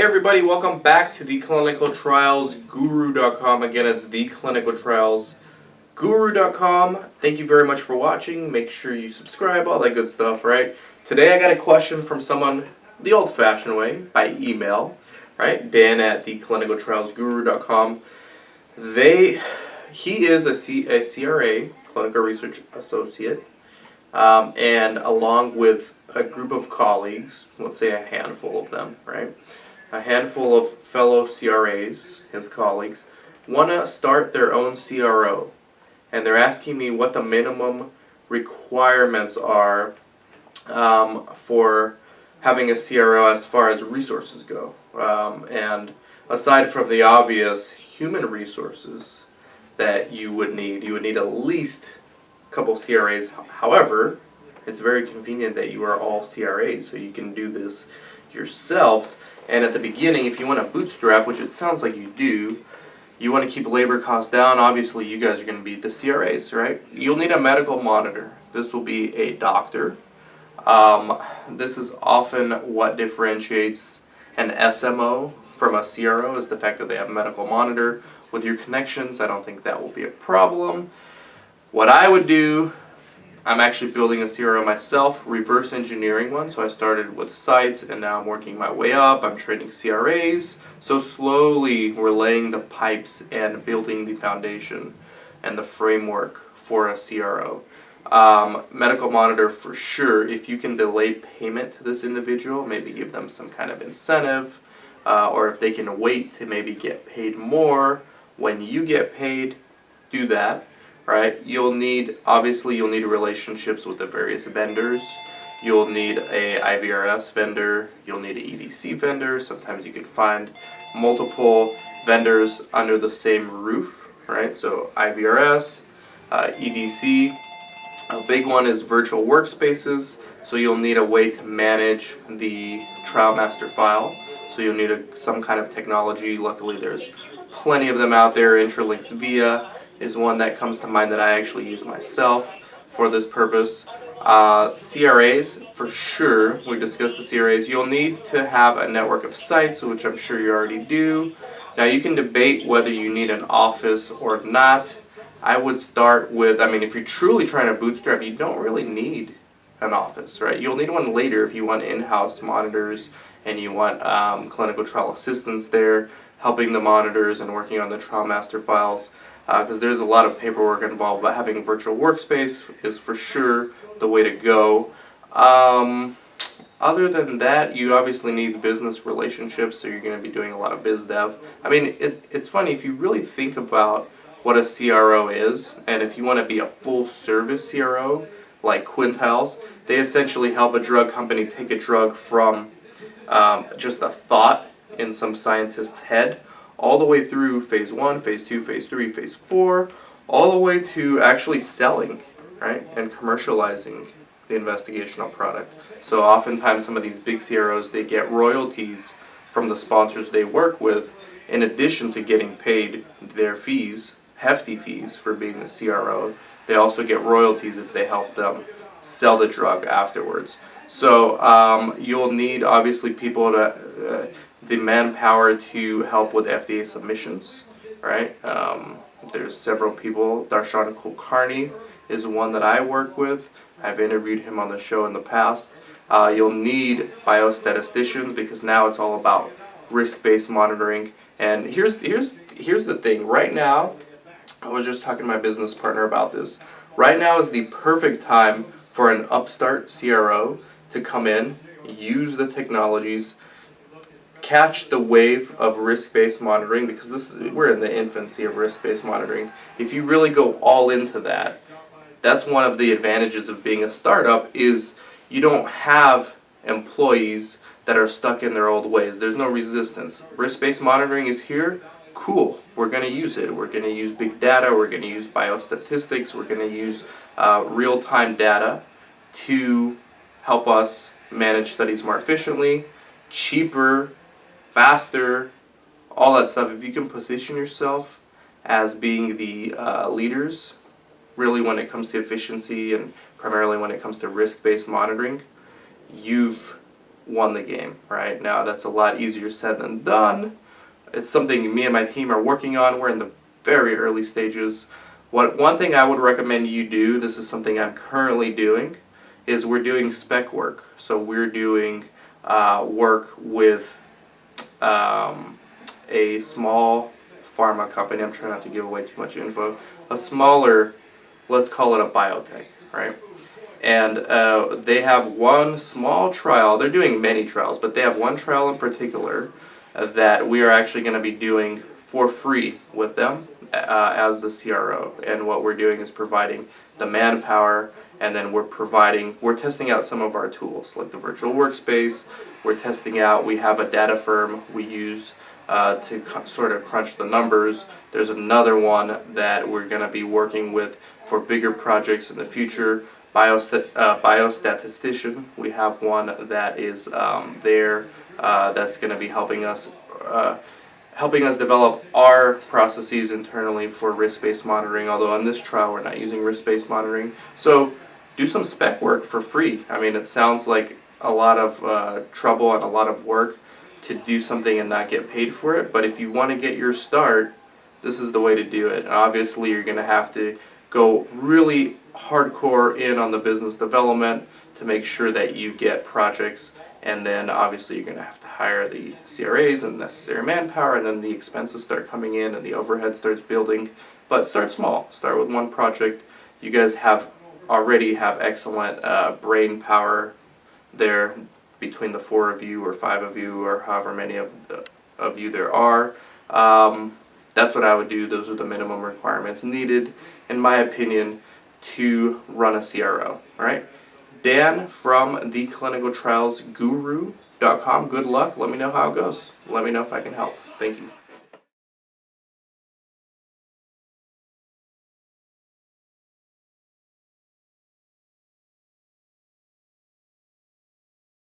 Hey everybody, welcome back to theclinicaltrialsguru.com. Again, it's theclinicaltrialsguru.com. Thank you very much for watching. Make sure you subscribe, all that good stuff, right? Today I got a question from someone the old-fashioned way, by email, right? Dan at theclinicaltrialsguru.com. He is a CRA, Clinical Research Associate, and along with a group of colleagues, let's say a handful of them, right? A handful of fellow CRAs, his colleagues, want to start their own CRO. And they're asking me what the minimum requirements are for having a CRO as far as resources go. And aside from the obvious human resources that you would need at least a couple CRAs. However, it's very convenient that you are all CRAs, so you can do this yourselves. And at the beginning, if you want to bootstrap, which it sounds like you do, you want to keep labor costs down. Obviously, you guys are going to be the CRAs, right? You'll need a medical monitor. This will be a doctor. This is often what differentiates an SMO from a CRO, is the fact that they have a medical monitor. With your connections, I don't think that will be a problem. What I would do, I'm actually building a CRO myself, reverse engineering one. So I started with sites and now I'm working my way up. I'm training CRAs. So slowly we're laying the pipes and building the foundation and the framework for a CRO. Medical monitor for sure. If you can delay payment to this individual, maybe give them some kind of incentive, or if they can wait to maybe get paid more when you get paid, do that. Right? Obviously you'll need relationships with the various vendors. You'll need a IVRS vendor. You'll need an EDC vendor. Sometimes you can find multiple vendors under the same roof, right? So IVRS, EDC. A big one is virtual workspaces. So you'll need a way to manage the trial master file. So you'll need some kind of technology. Luckily there's plenty of them out there. Intralinks Via is one that comes to mind that I actually use myself for this purpose. CRAs, for sure, we discussed the CRAs. You'll need to have a network of sites, which I'm sure you already do. Now you can debate whether you need an office or not. I would start with, if you're truly trying to bootstrap, you don't really need an office, right? You'll need one later if you want in-house monitors and you want clinical trial assistants there, helping the monitors and working on the trial master files. Because there's a lot of paperwork involved, but having a virtual workspace is for sure the way to go. Other than that, you obviously need business relationships, so you're going to be doing a lot of biz dev. It's funny, if you really think about what a CRO is, and if you want to be a full service CRO, like Quintiles, they essentially help a drug company take a drug from just a thought in some scientist's head, all the way through phase 1, phase 2, phase 3, phase 4, all the way to actually selling, right, and commercializing the investigational product. So oftentimes some of these big CROs, they get royalties from the sponsors they work with, in addition to getting paid their fees, hefty fees for being a CRO. They also get royalties if they help them sell the drug afterwards. So you'll need obviously people to the manpower to help with FDA submissions, right? There's several people. Darshan Kulkarni is one that I work with. I've interviewed him on the show in the past. You'll need biostatisticians, because now it's all about risk-based monitoring. And here's the thing. Right now, I was just talking to my business partner about this. Right now is the perfect time for an upstart CRO to come in, use the technologies, catch the wave of risk-based monitoring, because we're in the infancy of risk-based monitoring. If you really go all into that, that's one of the advantages of being a startup, is you don't have employees that are stuck in their old ways. There's no resistance. Risk-based monitoring is here. Cool. We're going to use it. We're going to use big data. We're going to use biostatistics. We're going to use real-time data to help us manage studies more efficiently, cheaper, faster, all that stuff. If you can position yourself as being the leaders, really when it comes to efficiency and primarily when it comes to risk-based monitoring, you've won the game, right? Now that's a lot easier said than done. It's something me and my team are working on. We're in the very early stages. One thing I would recommend you do, this is something I'm currently doing, is we're doing spec work. So we're doing work with a small pharma company. I'm trying not to give away too much info. A smaller, let's call it a biotech, right? And they have one small trial. They're doing many trials, but they have one trial in particular that we are actually going to be doing for free with them as the CRO. And what we're doing is providing the manpower, and then we're testing out some of our tools like the virtual workspace. We're testing out, we have a data firm we use to sort of crunch the numbers. There's another one that we're going to be working with for bigger projects in the future. Biostatistician, we have one that is there that's going to be helping us develop our processes internally for risk-based monitoring, although on this trial we're not using risk-based monitoring. So do some spec work for free. I mean, it sounds like a lot of trouble and a lot of work to do something and not get paid for it, but if you want to get your start, this is the way to do it. And obviously you're going to have to go really hardcore in on the business development to make sure that you get projects, and then obviously you're going to have to hire the CRAs and necessary manpower, and then the expenses start coming in and the overhead starts building. But start small. Start with one project. You guys already have excellent brain power there between the 4 of you or 5 of you or however many of you there are. That's what I would do. Those are the minimum requirements needed, in my opinion, to run a CRO. All right? Dan from theclinicaltrialsguru.com. Good luck. Let me know how it goes. Let me know if I can help. Thank you.